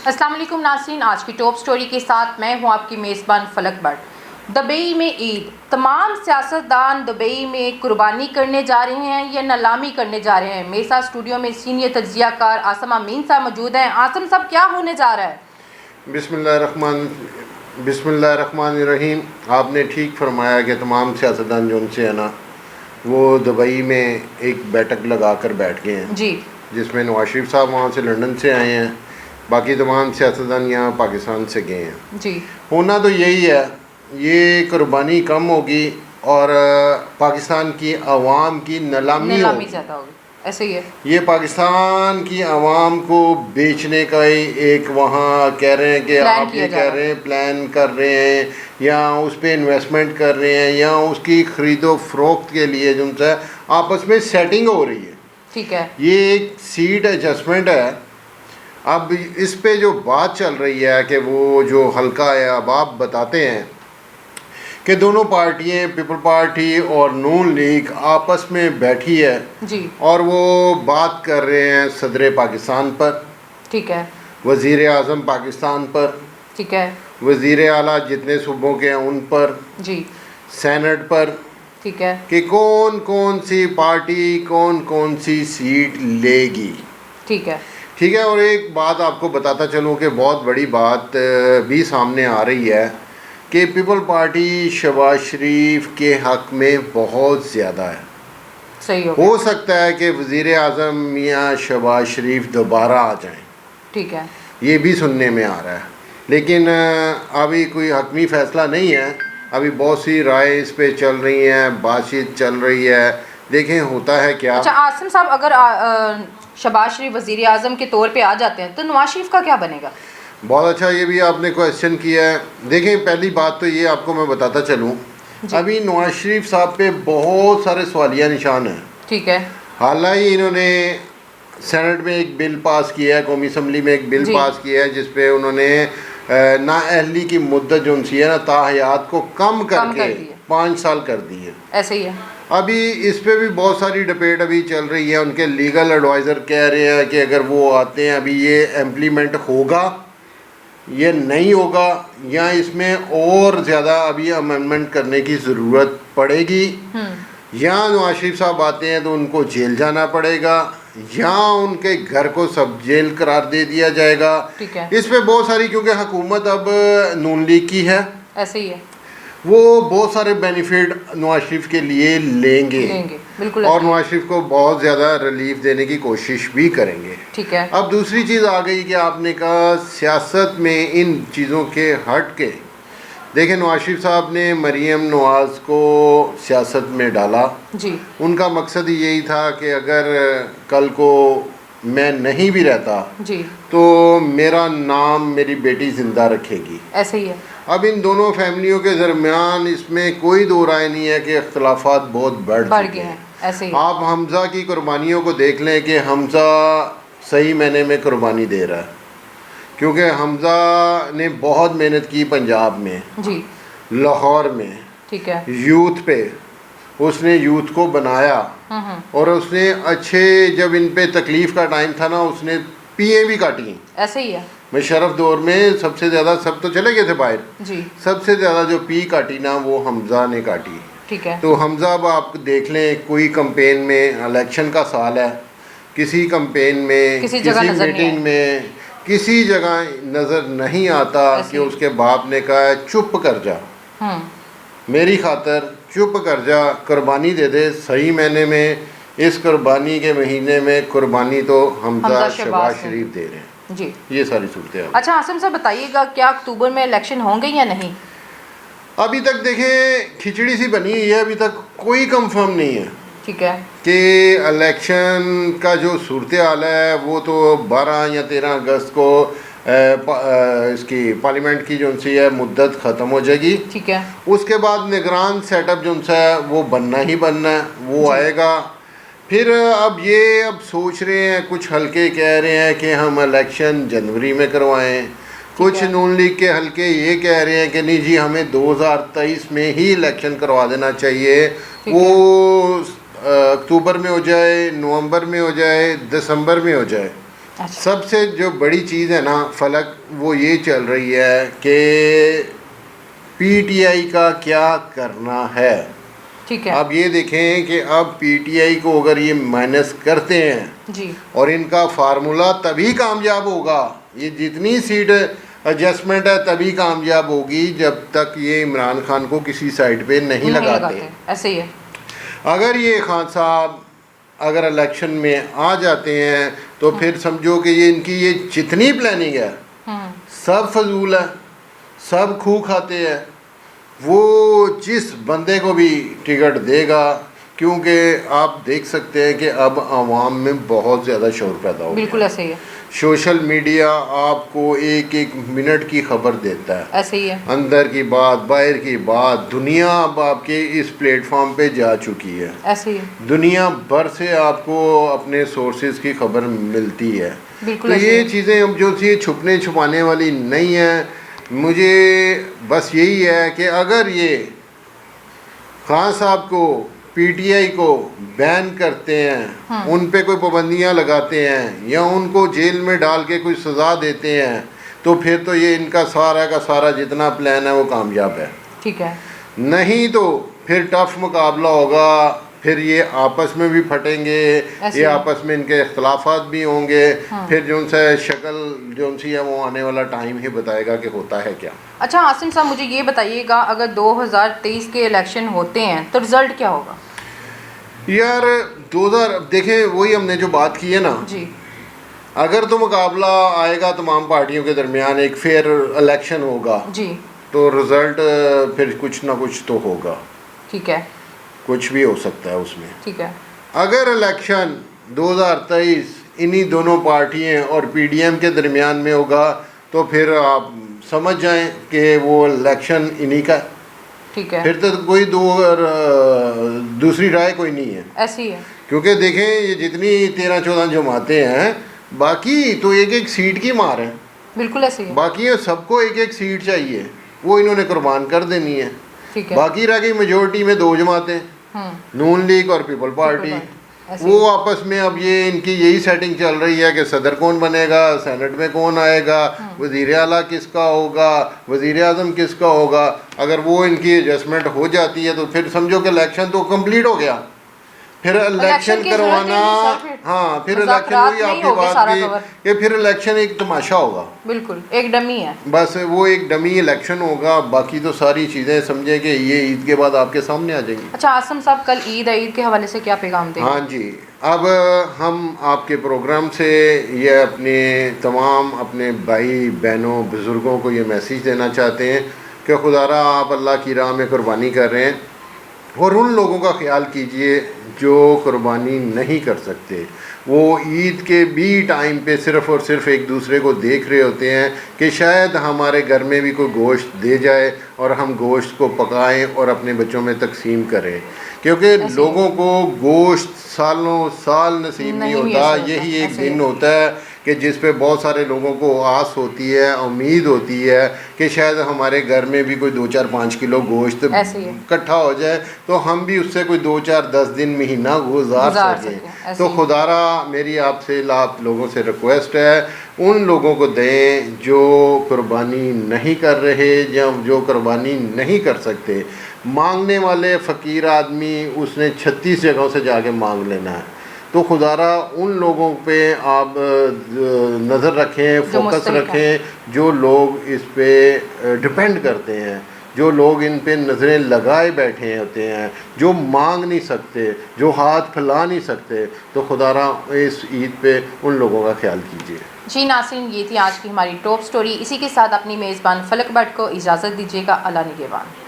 السلام علیکم ناظرین، آج کی ٹاپ سٹوری کے ساتھ میں ہوں آپ کی میزبان فلک بٹ۔ دبئی میں عید، تمام سیاستدان دبئی میں قربانی کرنے جا رہے ہیں یا نیلامی کرنے جا رہے ہیں؟ میرے ساتھ اسٹوڈیو میں سینئر تجزیہ کار عاصم امین صاحب موجود ہیں۔ عاصم صاحب، کیا ہونے جا رہا ہے؟ بسم اللہ الرحمن الرحیم۔ آپ نے ٹھیک فرمایا کہ تمام سیاستدان جو ان سے ہے نا وہ دبئی میں ایک بیٹھک لگا کر بیٹھ گئے ہیں جی، جس میں نواز شریف صاحب وہاں سے لنڈن سے آئے ہیں، باقی تمام سیاستدان یہاں پاکستان سے گئے ہیں۔ جی، ہونا تو یہی ہے، یہ قربانی کم ہوگی اور پاکستان کی عوام کی نیلامی ہوگی۔ زیادہ ہوگی، ایسے ہی ہے۔ یہ پاکستان کی عوام کو بیچنے کا ہی ایک وہاں کہہ رہے ہیں کہ آپ یہ کہہ رہے ہیں پلان کر رہے ہیں یا اس پہ انویسٹمنٹ کر رہے ہیں یا اس کی خرید و فروخت کے لیے جو ہے آپس میں سیٹنگ ہو رہی ہے۔ ٹھیک ہے، یہ ایک سیٹ ایڈجسٹمنٹ ہے۔ اب اس پہ جو بات چل رہی ہے کہ وہ جو حلقہ ہے، اب آپ بتاتے ہیں کہ دونوں پارٹیاں پیپل پارٹی اور نون لیگ آپس میں بیٹھی ہے جی، اور وہ بات کر رہے ہیں صدر پاکستان پر، ٹھیک ہے، وزیر اعظم پاکستان پر، ٹھیک ہے، وزیر اعلیٰ جتنے صوبوں کے ہیں ان پر، جی، سینٹ پر، ٹھیک ہے، کہ کون کون سی پارٹی کون کون سی سیٹ لے گی۔ ٹھیک ہے، ٹھیک ہے، اور ایک بات آپ کو بتاتا چلوں کہ بہت بڑی بات بھی سامنے آ رہی ہے کہ پیپل پارٹی شہباز شریف کے حق میں بہت زیادہ ہے۔ صحیح ہو سکتا ہے کہ وزیر اعظم میاں شہباز شریف دوبارہ آ جائیں، ٹھیک ہے، یہ بھی سننے میں آ رہا ہے، لیکن ابھی کوئی حتمی فیصلہ نہیں ہے۔ ابھی بہت سی رائے اس پہ چل رہی ہیں، بات چیت چل رہی ہے، دیکھیں ہوتا ہے کیا۔ اچھا عاصم صاحب، اگر شہباز شریف وزیر اعظم کے طور پہ آ جاتے ہیں تو نواز شریف کا کیا بنے گا؟ بہت اچھا، یہ بھی آپ نے کویسچن کیا ہے۔ دیکھیں، پہلی بات تو یہ آپ کو میں بتاتا چلوں، ابھی نواز شریف صاحب پہ بہت سارے سوالیہ نشان ہیں۔ ٹھیک ہے، حالانکہ انہوں نے سینٹ میں ایک بل پاس کیا ہے، قومی اسمبلی میں ایک بل پاس کیا ہے جس پہ انہوں نے نااہلی کی مدت جو سی ہے نا تاحیات کو کم کر کے 5 سال کر دی ہے۔ ایسے ہی ہے۔ ابھی اس پہ بھی بہت ساری ڈبیٹ ابھی چل رہی ہے۔ ان کے لیگل ایڈوائزر کہہ رہے ہیں کہ اگر وہ آتے ہیں ابھی یہ امپلیمنٹ ہوگا، یہ نہیں ہوگا، یا اس میں اور زیادہ ابھی امینڈمنٹ کرنے کی ضرورت پڑے گی، یا نواز شریف صاحب آتے ہیں تو ان کو جیل جانا پڑے گا، یا ان کے گھر کو سب جیل قرار دے دیا جائے گا۔ اس پہ بہت ساری، کیونکہ حکومت اب نون لیگ کی ہے، ایسے ہی ہے، وہ بہت سارے بینیفٹ نواز شریف کے لیے لیں گے بالکل، اور نواز شریف کو بہت زیادہ ریلیف دینے کی کوشش بھی کریں گے۔ ٹھیک ہے۔ اب دوسری چیز آ گئی کہ آپ نے کہا سیاست میں ان چیزوں کے ہٹ کے، دیکھیں نواز شریف صاحب نے مریم نواز کو سیاست میں ڈالا۔ جی، ان کا مقصد یہی تھا کہ اگر کل کو میں نہیں بھی رہتا جی، تو میرا نام میری بیٹی زندہ رکھے گی۔ ایسے ہی ہے۔ اب ان دونوں فیملیوں کے درمیان اس میں کوئی دو رائے نہیں ہے کہ اختلافات بہت بڑھ گئے ہیں۔ ایسے ہی آپ حمزہ کی قربانیوں کو دیکھ لیں کہ حمزہ صحیح معنی میں قربانی دے رہا ہے، کیونکہ حمزہ نے بہت محنت کی پنجاب میں، جی، لاہور میں، ٹھیک ہے، یوتھ پہ اس نے یوتھ کو بنایا، اور اس نے اچھے، جب ان پہ تکلیف کا ٹائم تھا نا اس نے پییں بھی کاٹی۔ ایسے ہی ہے۔ مشرف دور میں سب سے زیادہ، سب تو چلے گئے تھے باہر، جی، سب سے زیادہ جو پی کاٹی نا وہ حمزہ نے کاٹی۔ ٹھیک ہے، تو حمزہ اب آپ دیکھ لیں، کوئی کمپین میں، الیکشن کا سال ہے، کسی کمپین میں، کسی میٹنگ میں، کسی جگہ نظر نہیں آتا کہ اس کے باپ نے کہا ہے چپ کر جا، میری خاطر چپ کر جا، قربانی دے دے۔ صحیح معنی میں اس قربانی کے مہینے میں قربانی تو حمزہ شہباز شریف دے رہے ہیں۔ جی، یہ ساری صورتیں۔ اچھا عاصم صاحب بتائیے گا، کیا اکتوبر میں الیکشن ہوں گے یا نہیں؟ ابھی تک دیکھیں کھچڑی سی بنی ہوئی ہے، ابھی تک کوئی کنفرم نہیں ہے۔ ٹھیک ہے، کہ الیکشن کا جو صورتحال ہے وہ تو 12 یا 13 اگست کو اس کی پارلیمنٹ کی جو سی ہے مدت ختم ہو جائے گی۔ ٹھیک ہے، اس کے بعد نگران سیٹ اپ جو سا ہے وہ بننا ہی بننا ہے، وہ آئے گا۔ پھر اب یہ سوچ رہے ہیں، کچھ حلقے کہہ رہے ہیں کہ ہم الیکشن جنوری میں کروائیں، کچھ نون لیگ کے حلقے یہ کہہ رہے ہیں کہ نہیں جی ہمیں 2023 میں ہی الیکشن کروا دینا چاہیے، وہ اکتوبر میں ہو جائے، نومبر میں ہو جائے، دسمبر میں ہو جائے، اچھا سب سے جو بڑی چیز ہے نا فلک، وہ یہ چل رہی ہے کہ پی ٹی آئی کا کیا کرنا ہے. ٹھیک ہے. اب یہ دیکھیں کہ اب پی ٹی آئی کو اگر یہ مائنس کرتے ہیں جی اور ان کا فارمولا تبھی کامیاب ہوگا، یہ جتنی سیٹ ایڈجسٹمنٹ ہے تبھی کامیاب ہوگی جب تک یہ عمران خان کو کسی سائڈ پہ نہیں لگاتے. ایسے ہی ہے. اگر یہ خان صاحب اگر الیکشن میں آ جاتے ہیں تو پھر سمجھو کہ یہ ان کی یہ جتنی پلاننگ ہے سب فضول ہے، سب کھو کھاتے ہیں. وہ جس بندے کو بھی ٹکٹ دے گا، کیونکہ آپ دیکھ سکتے ہیں کہ اب عوام میں بہت زیادہ شور پیدا ہو گیا. بالکل ایسے ہی ہے. سوشل میڈیا آپ کو ایک ایک منٹ کی خبر دیتا ہے. ایسے ہی ہے. اندر کی بات، باہر کی بات، دنیا اب آپ کے اس پلیٹ فارم پہ جا چکی ہے. ایسے ہی ہے. دنیا بھر سے آپ کو اپنے سورسز کی خبر ملتی ہے. بالکل. تو یہ چیزیں اب جو سی چھپنے چھپانے والی نہیں ہیں. مجھے بس یہی ہے کہ اگر یہ خان صاحب کو، پی ٹی آئی کو بین کرتے ہیں، ان پہ کوئی پابندیاں لگاتے ہیں یا ان کو جیل میں ڈال کے کوئی سزا دیتے ہیں، تو پھر تو یہ ان کا سارا جتنا پلان ہے وہ کامیاب ہے. ٹھیک ہے. نہیں تو پھر ٹف مقابلہ ہوگا، پھر یہ آپس میں بھی پھٹیں گے، یہ آپس میں ان کے اختلافات بھی ہوں گے. پھر جو ان سے شکل جو ان سی ہے وہ آنے والا ٹائم ہی بتائے گا کہ ہوتا ہے کیا. اچھا عاصم صاحب مجھے یہ بتائیے گا، اگر 2023 کے الیکشن ہوتے ہیں تو رزلٹ کیا ہوگا؟ یار 2000 دیکھیں وہی ہم نے جو بات کی ہے نا، جی اگر تو مقابلہ آئے گا تمام پارٹیوں کے درمیان، ایک فیئر الیکشن ہوگا، جی تو رزلٹ پھر کچھ نہ کچھ تو ہوگا. ٹھیک ہے. کچھ بھی ہو سکتا ہے اس میں. ٹھیک ہے. اگر الیکشن 2023 انہی دونوں پارٹیوں اور پی ڈی ایم کے درمیان میں ہوگا تو پھر آپ سمجھ جائیں کہ وہ الیکشن انہی کا. ٹھیک ہے. پھر تو کوئی دوسری رائے کوئی نہیں ہے. ایسی ہے. کیونکہ دیکھیں یہ جتنی 13-14 جماعتیں ہیں، باقی تو ایک ایک سیٹ کی مار ہیں. بالکل ایسی ہے. باقی سب کو ایک ایک سیٹ چاہیے، وہ انہوں نے قربان کر دینی ہے. ٹھیک ہے. باقی رہ گئی میجورٹی میں 2 جماعتیں، نون لیگ اور پیپل پارٹی. وہ آپس میں اب یہ ان کی یہی سیٹنگ چل رہی ہے کہ صدر کون بنے گا، سینٹ میں کون آئے گا، وزیر اعلیٰ کس کا ہوگا، وزیر اعظم کس کا ہوگا. اگر وہ ان کی ایڈجسٹمنٹ ہو جاتی ہے تو پھر سمجھو کہ الیکشن تو کمپلیٹ ہو گیا. پھر الیکشن کروانا، ہاں پھر الیکشن وہی آپ کی بات کی کہ پھر الیکشن ایک تماشا ہوگا. بالکل ایک ڈمی ہے. بس وہ ایک ڈمی الیکشن ہوگا. باقی تو ساری چیزیں سمجھیں کہ یہ عید کے بعد آپ کے سامنے آ جائیں گی. اچھا عاصم صاحب کل عید ہے، عید کے حوالے سے کیا پیغام دیں؟ ہاں جی، اب ہم آپ کے پروگرام سے یہ اپنے تمام اپنے بھائی بہنوں بزرگوں کو یہ میسیج دینا چاہتے ہیں کہ خدا را آپ اللہ کی راہ میں قربانی کر رہے ہیں، اور ان لوگوں کا خیال کیجئے جو قربانی نہیں کر سکتے. وہ عید کے بھی ٹائم پہ صرف اور صرف ایک دوسرے کو دیکھ رہے ہوتے ہیں کہ شاید ہمارے گھر میں بھی کوئی گوشت دے جائے اور ہم گوشت کو پکائیں اور اپنے بچوں میں تقسیم کریں. کیونکہ لوگوں کو گوشت سالوں سال نصیب نہیں ہوتا. یہی ایک دن ہوتا ہے کہ جس پہ بہت سارے لوگوں کو آس ہوتی ہے، امید ہوتی ہے کہ شاید ہمارے گھر میں بھی کوئی 2-4-5 کلو گوشت اکٹھا ہو جائے تو ہم بھی اس سے کوئی 2-4-10 دن مہینہ گزار سکیں. تو خدا را میری آپ سے آپ لوگوں سے ریکویسٹ ہے، ان لوگوں کو دیں جو قربانی نہیں کر رہے یا جو قربانی نہیں کر سکتے. مانگنے والے فقیر آدمی اس نے 36 جگہوں سے جا کے مانگ لینا ہے. تو خدا را ان لوگوں پہ آپ نظر رکھیں، فوکس رکھیں جو لوگ اس پہ ڈپینڈ کرتے ہیں، جو لوگ ان پہ نظریں لگائے بیٹھے ہوتے ہیں، جو مانگ نہیں سکتے، جو ہاتھ پھیلا نہیں سکتے. تو خدا را اس عید پہ ان لوگوں کا خیال کیجیے. جی ناظرین، یہ تھی آج کی ہماری ٹاپ سٹوری. اسی کے ساتھ اپنی میزبان فلک بٹ کو اجازت دیجیے گا. اللہ نگہبان.